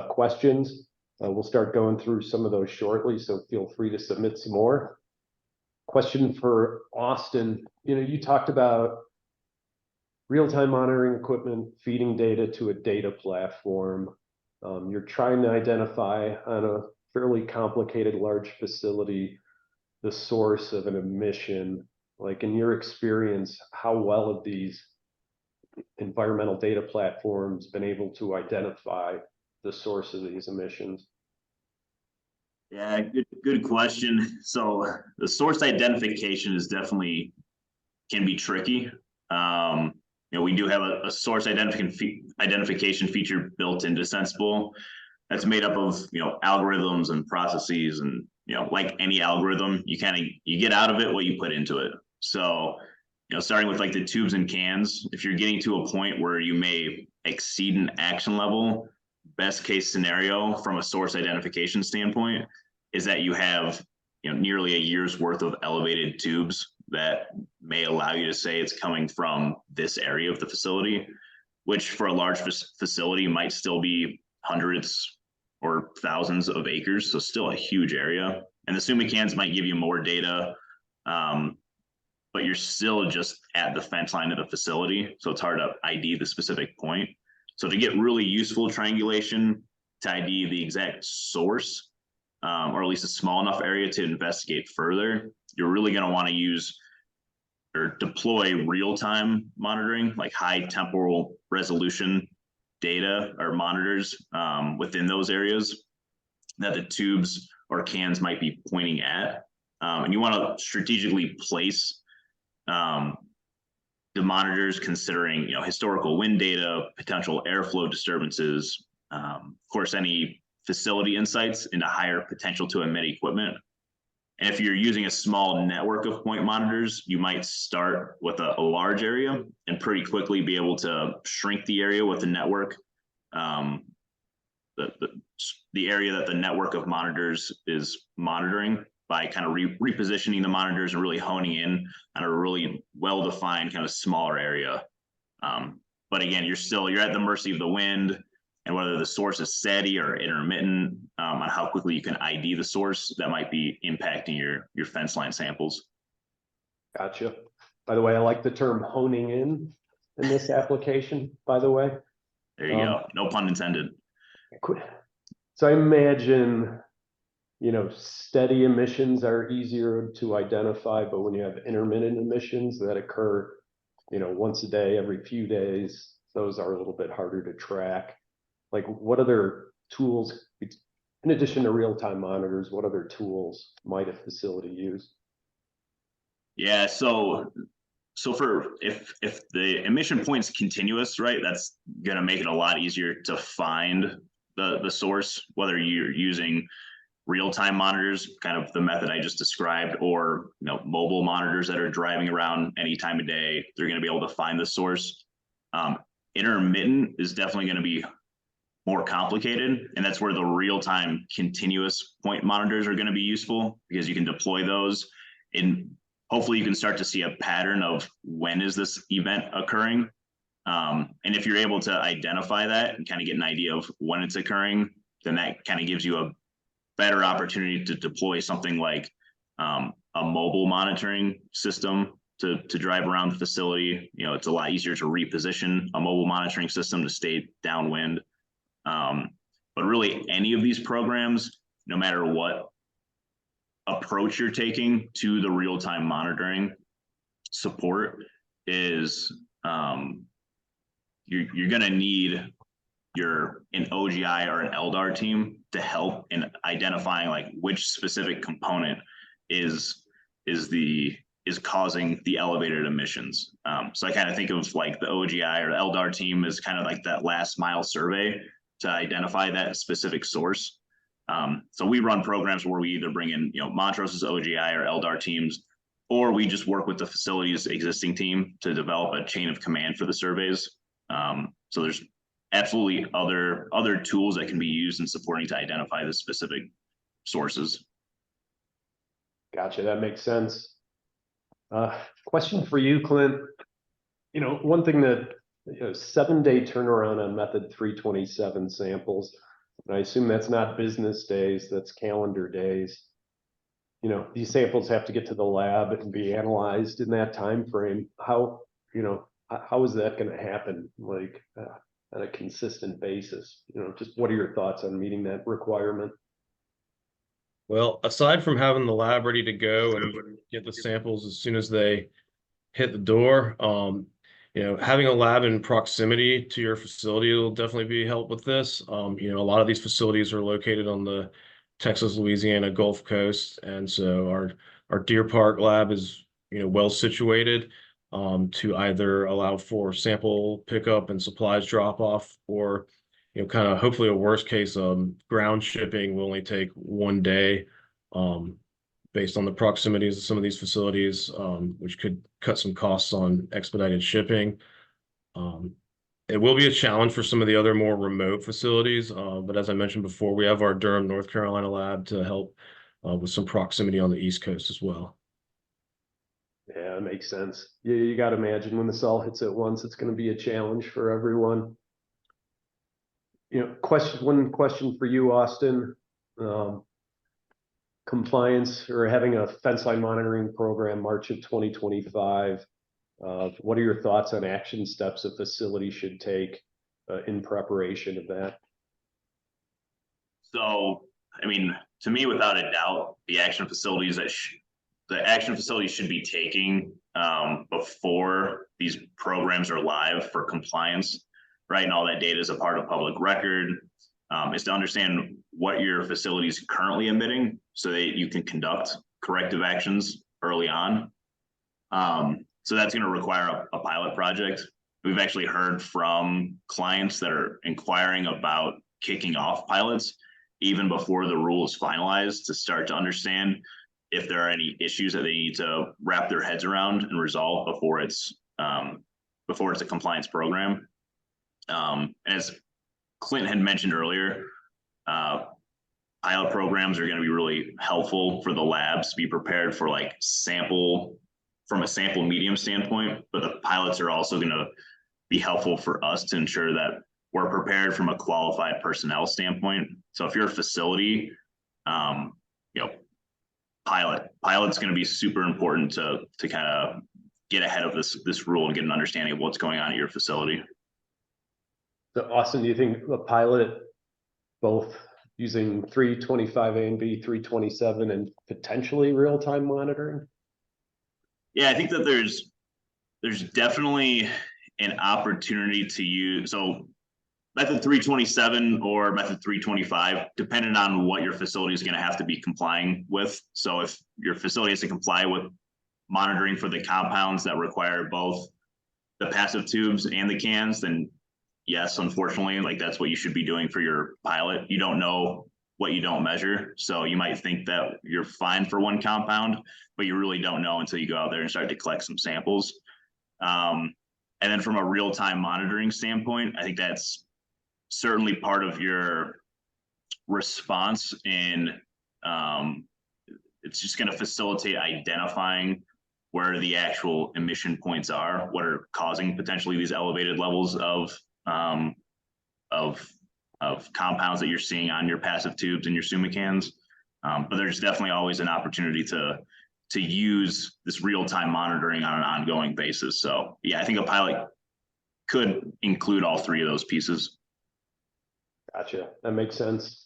Speaker 2: questions. We'll start going through some of those shortly, so feel free to submit some more. Question for Austin. You talked about real-time monitoring equipment, feeding data to a data platform. You're trying to identify on a fairly complicated large facility the source of an emission. Like, in your experience, how well have these environmental data platforms been able to identify the source of these emissions?
Speaker 3: Yeah, good question. So the source identification is definitely can be tricky. We do have a source identification feature built into Sensible that's made up of algorithms and processes, and like any algorithm, you get out of it what you put into it. So starting with like the tubes and cans, if you're getting to a point where you may exceed an action level, best case scenario from a source identification standpoint is that you have nearly a year's worth of elevated tubes that may allow you to say it's coming from this area of the facility, which for a large facility might still be hundreds or thousands of acres, so still a huge area. And the SUMA cans might give you more data, but you're still just at the fence line of the facility, so it's hard to ID the specific point. So to get really useful triangulation, to ID the exact source, or at least a small enough area to investigate further, you're really going to want to use or deploy real-time monitoring, like high temporal resolution data or monitors within those areas that the tubes or cans might be pointing at. And you want to strategically place the monitors considering historical wind data, potential airflow disturbances, of course, any facility insights into higher potential to emit equipment. And if you're using a small network of point monitors, you might start with a large area and pretty quickly be able to shrink the area with the network, the area that the network of monitors is monitoring, by kind of repositioning the monitors and really honing in on a really well-defined kind of smaller area. but again, you're at the mercy of the wind and whether the source is steady or intermittent, on how quickly you can ID the source that might be impacting your fence line samples.
Speaker 2: Gotcha. By the way, I like the term honing in this application, by the way.
Speaker 3: There you go. No pun intended.
Speaker 2: So I imagine, steady emissions are easier to identify, but when you have intermittent emissions that occur, once a day, every few days, those are a little bit harder to track. Like, what other tools, in addition to real-time monitors, what other tools might a facility use?
Speaker 3: Yeah, so for if the emission point's continuous, right, that's gonna make it a lot easier to find the source, whether you're using real-time monitors, kind of the method I just described, or mobile monitors that are driving around any time of day. They're going to be able to find the source. Intermittent is definitely going to be more complicated, and that's where the real-time continuous point monitors are going to be useful, because you can deploy those and hopefully you can start to see a pattern of when is this event occurring. And if you're able to identify that and kind of get an idea of when it's occurring, then that kind of gives you a better opportunity to deploy something like a mobile monitoring system to drive around the facility. It's a lot easier to reposition a mobile monitoring system to stay downwind. But really, any of these programs, no matter what approach you're taking to the real-time monitoring support, is you're going to need an OGI or an LDAR team to help in identifying like which specific component is causing the elevated emissions. So I kind of think of like the OGI or the LDAR team as kind of like that last mile survey to identify that specific source. So we run programs where we either bring in Montrose's OGI or LDAR teams, or we just work with the facility's existing team to develop a chain of command for the surveys. So there's absolutely other tools that can be used in supporting to identify the specific sources.
Speaker 2: Gotcha, that makes sense. Question for you, Clint. One thing that 7-day turnaround on method 327 samples, and I assume that's not business days, that's calendar days. These samples have to get to the lab and be analyzed in that time frame. How is that going to happen, like on a consistent basis? Just what are your thoughts on meeting that requirement?
Speaker 4: Well, aside from having the lab ready to go and get the samples as soon as they hit the door, having a lab in proximity to your facility will definitely be help with this. A lot of these facilities are located on the Texas, Louisiana Gulf Coast, and so our Deer Park lab is well situated to either allow for sample pickup and supplies drop off, or kind of hopefully a worst case ground shipping will only take 1 day, based on the proximities of some of these facilities, which could cut some costs on expedited shipping. It will be a challenge for some of the other more remote facilities, but as I mentioned before, we have our Durham, North Carolina lab to help with some proximity on the East Coast as well.
Speaker 2: Yeah, it makes sense. You got to imagine when this all hits at once, it's going to be a challenge for everyone. One question for you, Austin. Compliance or having a fence line monitoring program March of 2025. What are your thoughts on action steps a facility should take in preparation of that?
Speaker 3: So, I mean, to me, without a doubt, the action facilities should be taking before these programs are live for compliance, right? And all that data is a part of public record, is to understand what your facility is currently emitting so that you can conduct corrective actions early on. So that's going to require a pilot project. We've actually heard from clients that are inquiring about kicking off pilots even before the rule is finalized, to start to understand if there are any issues that they need to wrap their heads around and resolve before it's a compliance program. As Clint had mentioned earlier, pilot programs are going to be really helpful for the labs to be prepared for from a sample medium standpoint, but the pilots are also going to be helpful for us to ensure that we're prepared from a qualified personnel standpoint. So if you're a facility, you know, pilot's going to be super important to kind of get ahead of this rule and get an understanding of what's going on at your facility.
Speaker 2: So Austin, do you think a pilot both using 325A and B, 327 and potentially real-time monitoring?
Speaker 3: Yeah, I think that there's definitely an opportunity to use, so method 327 or method 325, depending on what your facility is going to have to be complying with. So if your facility has to comply with monitoring for the compounds that require both the passive tubes and the cans, then yes, unfortunately, like that's what you should be doing for your pilot. You don't know what you don't measure. So you might think that you're fine for one compound, but you really don't know until you go out there and start to collect some samples. And then from a real-time monitoring standpoint, I think that's certainly part of your response in it's just going to facilitate identifying where the actual emission points are, what are causing potentially these elevated levels of compounds that you're seeing on your passive tubes and your suma cans. But there's definitely always an opportunity to use this real-time monitoring on an ongoing basis. So yeah, I think a pilot could include all three of those pieces.
Speaker 2: Gotcha. That makes sense.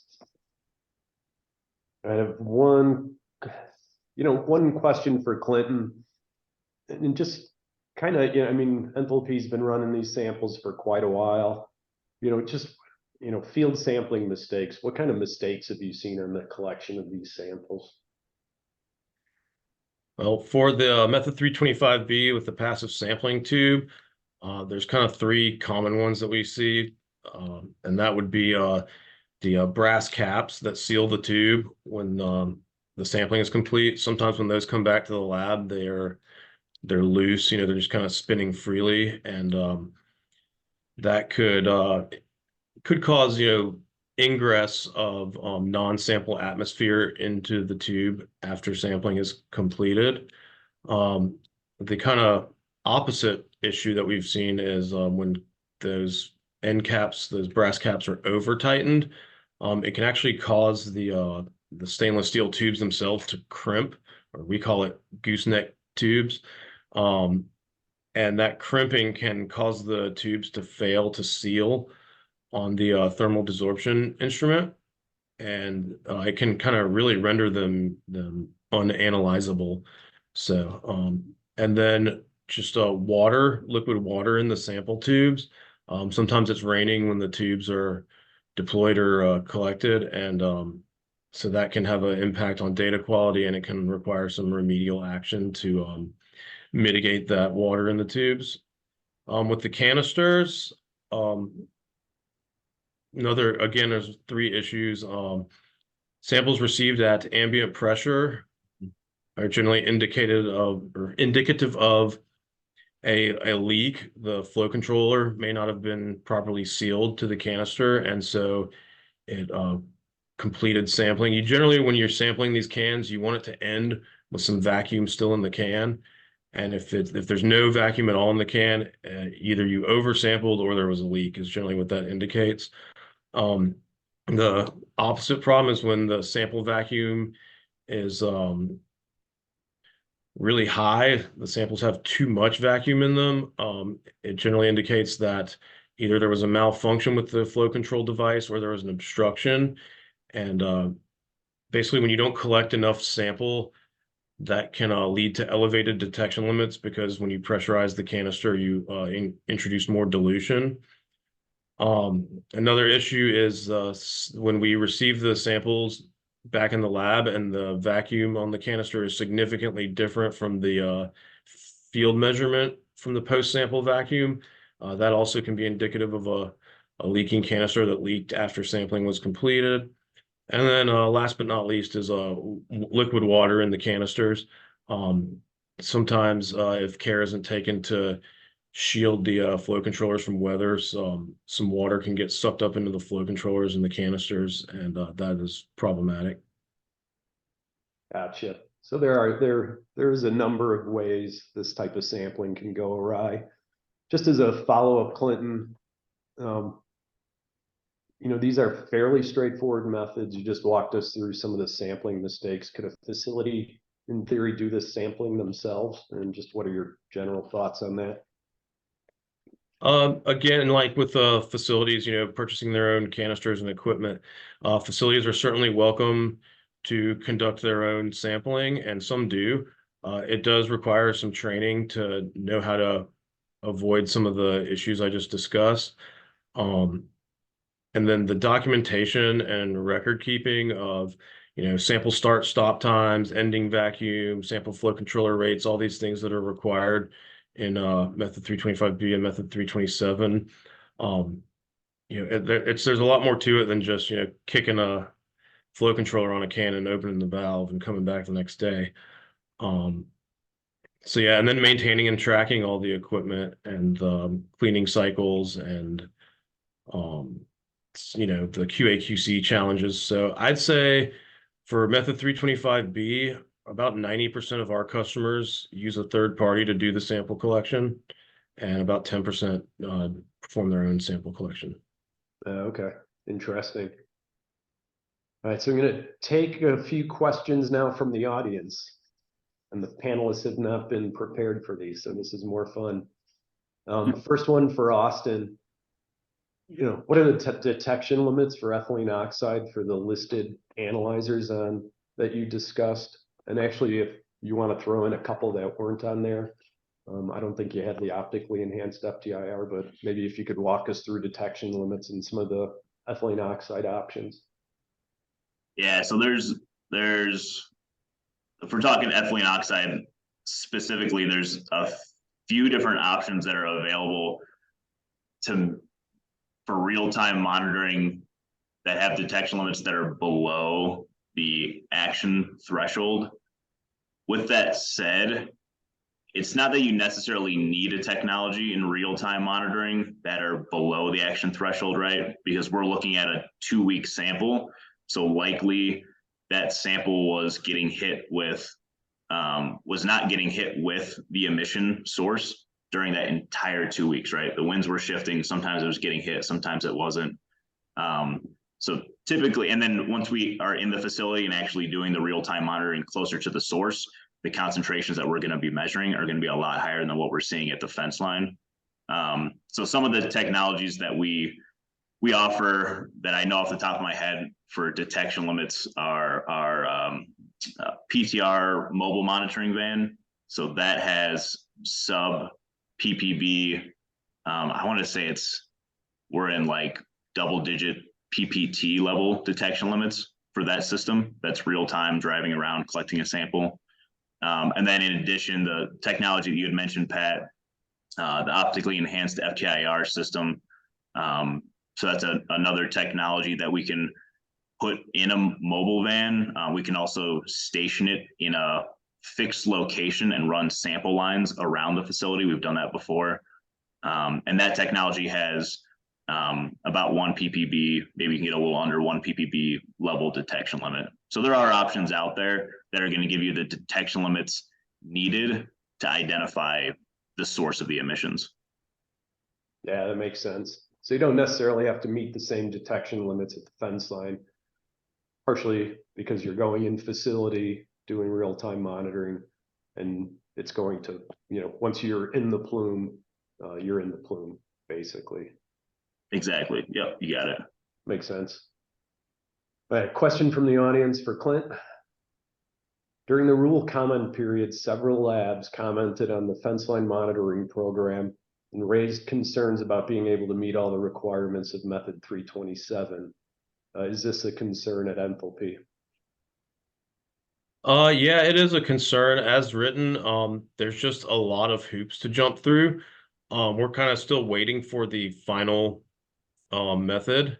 Speaker 2: I have one question for Clinton, and just kind of, I mean, Enthalpy's been running these samples for quite a while. Field sampling mistakes. What kind of mistakes have you seen in the collection of these samples?
Speaker 4: Well, for the method 325B with the passive sampling tube, there's kind of three common ones that we see, and that would be the brass caps that seal the tube when the sampling is complete. Sometimes when those come back to the lab, they're loose, they're just kind of spinning freely, and that could cause ingress of non-sample atmosphere into the tube after sampling is completed. The kind of opposite issue that we've seen is when those end caps, those brass caps, are over tightened. It can actually cause the stainless steel tubes themselves to crimp, or we call it gooseneck tubes. And that crimping can cause the tubes to fail to seal on the thermal desorption instrument, and it can kind of really render them unanalyzable. So, and then just liquid water in the sample tubes. Sometimes it's raining when the tubes are deployed or collected, and so that can have an impact on data quality, and it can require some remedial action to mitigate that water in the tubes. With the canisters, there's three issues. Samples received at ambient pressure are generally indicative of a leak. The flow controller may not have been properly sealed to the canister, and so it completed sampling. Generally, when you're sampling these cans, you want it to end with some vacuum still in the can. And if there's no vacuum at all in the can, either you oversampled or there was a leak, is generally what that indicates. The opposite problem is when the sample vacuum is really high. The samples have too much vacuum in them. It generally indicates that either there was a malfunction with the flow control device or there was an obstruction. And basically, when you don't collect enough sample, that can lead to elevated detection limits, because when you pressurize the canister, you introduce more dilution. Another issue is when we receive the samples back in the lab and the vacuum on the canister is significantly different from the field measurement from the post-sample vacuum. That also can be indicative of a leaking canister that leaked after sampling was completed. And then last but not least is liquid water in the canisters. Sometimes if care isn't taken to shield the flow controllers from weather, some water can get sucked up into the flow controllers and the canisters, and that is problematic.
Speaker 2: Gotcha. So there is a number of ways this type of sampling can go awry. Just as a follow-up, Clinton, these are fairly straightforward methods. You just walked us through some of the sampling mistakes. Could a facility, in theory, do this sampling themselves? And just what are your general thoughts on that?
Speaker 4: Again, like with facilities, purchasing their own canisters and equipment, facilities are certainly welcome to conduct their own sampling, and some do. It does require some training to know how to avoid some of the issues I just discussed. And then the documentation and record keeping of, sample start, stop times, ending vacuum, sample flow controller rates, all these things that are required in method 325B and method 327. There's a lot more to it than just, kicking a flow controller on a can and opening the valve and coming back the next day. So yeah, and then maintaining and tracking all the equipment and cleaning cycles and the QA/QC challenges. So I'd say for method 325B, about 90% of our customers use a third party to do the sample collection, and about 10% perform their own sample collection.
Speaker 2: Okay, interesting. All right, so I'm going to take a few questions now from the audience, and the panelists have not been prepared for these, so this is more fun. First one for Austin. What are the detection limits for ethylene oxide for the listed analyzers that you discussed? And actually, if you want to throw in a couple that weren't on there, I don't think you had the optically enhanced FTIR, but maybe if you could walk us through detection limits and some of the ethylene oxide options.
Speaker 3: Yeah, so there's if we're talking ethylene oxide specifically, there's a few different options that are available for real-time monitoring that have detection limits that are below the action threshold. With that said, it's not that you necessarily need a technology in real-time monitoring that are below the action threshold, right? Because we're looking at a 2-week sample. So likely that sample was not getting hit with the emission source during that entire 2 weeks, right? The winds were shifting. Sometimes it was getting hit, sometimes it wasn't. So typically, and then once we are in the facility and actually doing the real-time monitoring closer to the source, the concentrations that we're going to be measuring are going to be a lot higher than what we're seeing at the fence line. So some of the technologies that we offer that I know off the top of my head for detection limits are PTR mobile monitoring van. So that has sub ppb. I want to say we're in like double-digit PPT level detection limits for that system. That's real-time driving around collecting a sample. And then in addition, the technology that you had mentioned, Pat, the optically enhanced FTIR system. So that's another technology that we can put in a mobile van. We can also station it in a fixed location and run sample lines around the facility. We've done that before. And that technology has about 1 ppb, maybe you can get a little under 1 ppb level detection limit. So there are options out there that are going to give you the detection limits needed to identify the source of the emissions.
Speaker 2: Yeah, that makes sense. So you don't necessarily have to meet the same detection limits at the fence line, partially because you're going in facility, doing real-time monitoring, and it's going to, once you're in the plume, you're in the plume, basically.
Speaker 3: Exactly. Yep, you got it.
Speaker 2: Makes sense. All right, question from the audience for Clint. During the rule comment period, several labs commented on the fence line monitoring program and raised concerns about being able to meet all the requirements of method 327. Is this a concern at Enthalpy?
Speaker 4: Yeah, it is a concern as written. There's just a lot of hoops to jump through. We're kind of still waiting for the final method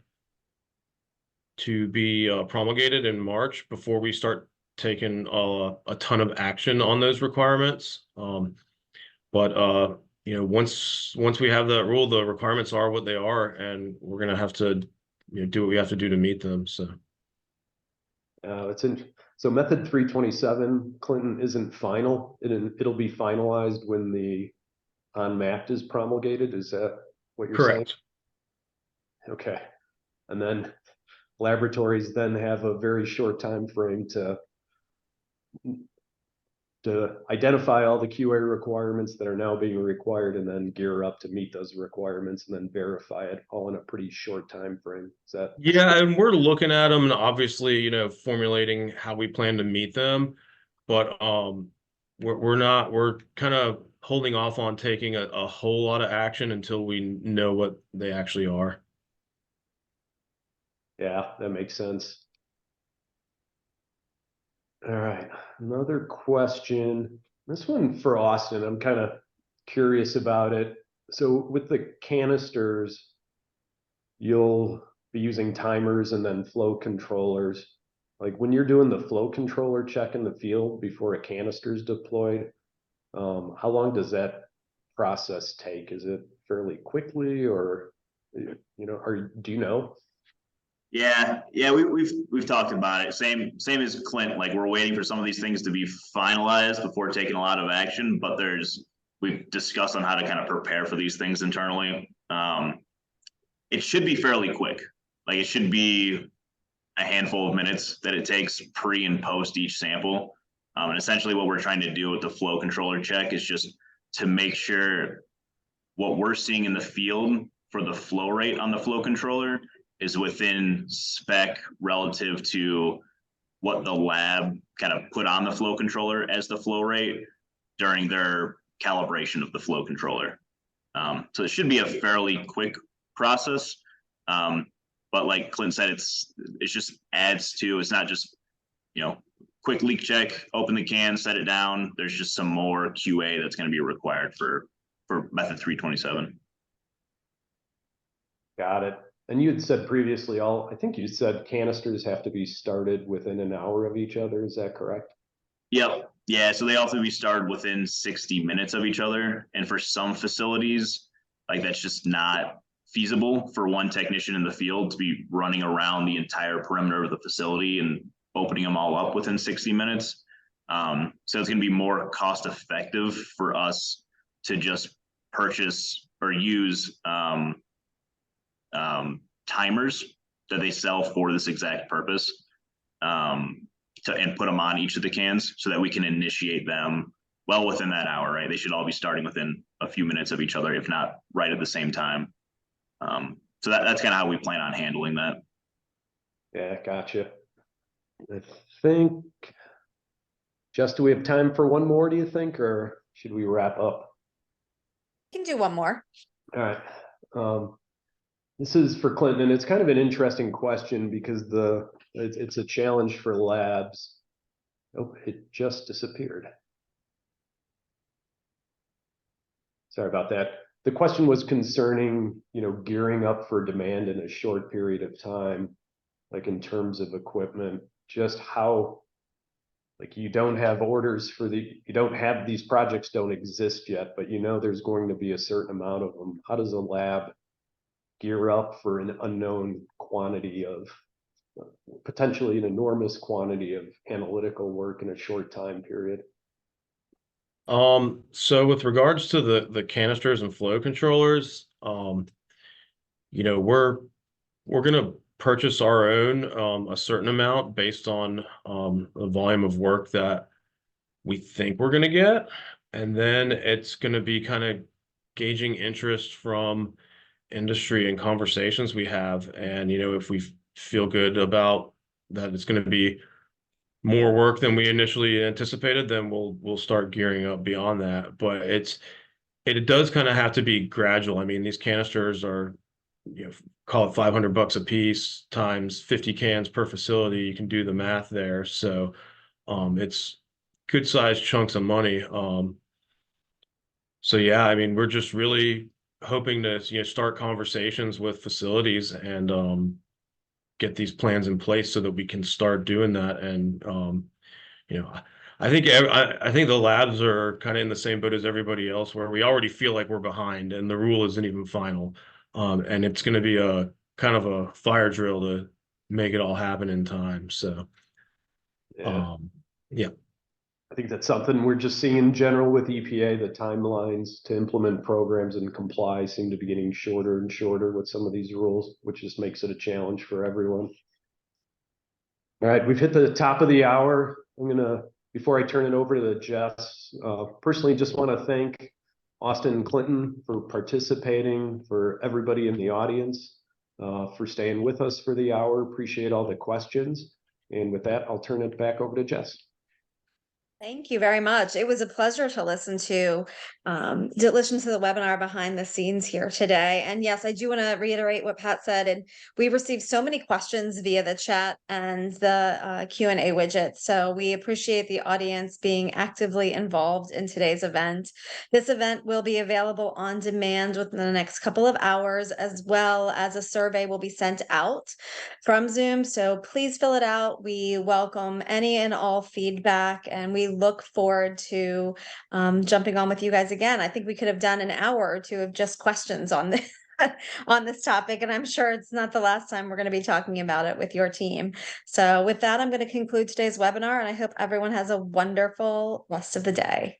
Speaker 4: to be promulgated in March before we start taking a ton of action on those requirements. But once we have that rule, the requirements are what they are, and we're gonna have to do what we have to do to meet them. So
Speaker 2: so method 327, Clinton, isn't final. It'll be finalized when the HON MACT is promulgated. Is that what you're saying?
Speaker 4: Correct.
Speaker 2: Okay. And then laboratories then have a very short time frame to identify all the QA requirements that are now being required and then gear up to meet those requirements and then verify it all in a pretty short time frame. Is that?
Speaker 4: Yeah, and we're looking at them and obviously, formulating how we plan to meet them. But we're kind of holding off on taking a whole lot of action until we know what they actually are.
Speaker 2: Yeah, that makes sense. All right, another question. This one for Austin. I'm kind of curious about it. So with the canisters, you'll be using timers and then flow controllers. Like when you're doing the flow controller check in the field before a canister is deployed, how long does that process take? Is it fairly quickly, or or do you know?
Speaker 3: Yeah, we've talked about it. Same as Clint. Like we're waiting for some of these things to be finalized before taking a lot of action. But we've discussed on how to kind of prepare for these things internally. It should be fairly quick. Like it should be a handful of minutes that it takes pre and post each sample. And essentially what we're trying to do with the flow controller check is just to make sure what we're seeing in the field for the flow rate on the flow controller is within spec relative to what the lab kind of put on the flow controller as the flow rate during their calibration of the flow controller. So it should be a fairly quick process. But like Clint said, it just adds to, it's not just, quick leak check, open the can, set it down. There's just some more QA that's going to be required for method 327.
Speaker 2: Got it. And you had said previously, I think you said canisters have to be started within an hour of each other. Is that correct?
Speaker 3: Yep. Yeah. So they also be started within 60 minutes of each other. And for some facilities, like that's just not feasible for one technician in the field to be running around the entire perimeter of the facility and opening them all up within 60 minutes. So it's going to be more cost effective for us to just purchase or use timers that they sell for this exact purpose, and put them on each of the cans so that we can initiate them well within that hour, right? They should all be starting within a few minutes of each other, if not right at the same time. So that's kind of how we plan on handling that.
Speaker 2: Yeah, gotcha. I think, Jess, do we have time for one more, do you think, or should we wrap up?
Speaker 1: Can do one more.
Speaker 2: All right. This is for Clinton, and it's kind of an interesting question because it's a challenge for labs. Oh, it just disappeared. Sorry about that. The question was concerning, gearing up for demand in a short period of time, like in terms of equipment, just how, like you don't have orders you don't have these projects don't exist yet, but there's going to be a certain amount of them. How does a lab gear up for an unknown quantity of, potentially an enormous quantity of analytical work in a short time period?
Speaker 4: So with regards to the canisters and flow controllers, we're gonna purchase our own a certain amount based on the volume of work that we think we're gonna get, and then it's gonna be kind of gauging interest from industry and conversations we have, and if we feel good about that it's going to be more work than we initially anticipated, then we'll start gearing up beyond that. But it does kind of have to be gradual. I mean, these canisters are, call it $500 a piece times 50 cans per facility. You can do the math there. So it's good sized chunks of money. So yeah, I mean, we're just really hoping to start conversations with facilities and get these plans in place so that we can start doing that. And I think the labs are kind of in the same boat as everybody else, where we already feel like we're behind and the rule isn't even final. And it's going to be a kind of a fire drill to make it all happen in time. So
Speaker 2: Yeah.
Speaker 4: yeah.
Speaker 2: I think that's something we're just seeing in general with EPA. The timelines to implement programs and comply seem to be getting shorter and shorter with some of these rules, which just makes it a challenge for everyone. All right, we've hit the top of the hour. Before I turn it over to Jess, personally just want to thank Austin and Clinton for participating, for everybody in the audience, for staying with us for the hour. Appreciate all the questions. And with that, I'll turn it back over to Jess.
Speaker 1: Thank you very much. It was a pleasure to listen to the webinar behind the scenes here today. And yes, I do want to reiterate what Pat said. And we received so many questions via the chat and the Q&A widget. So we appreciate the audience being actively involved in today's event. This event will be available on demand within the next couple of hours, as well as a survey will be sent out from Zoom. So please fill it out. We welcome any and all feedback, and we look forward to jumping on with you guys again. I think we could have done an hour or two of just questions on this on this topic, and I'm sure it's not the last time we're going to be talking about it with your team. So with that, I'm going to conclude today's webinar, and I hope everyone has a wonderful rest of the day.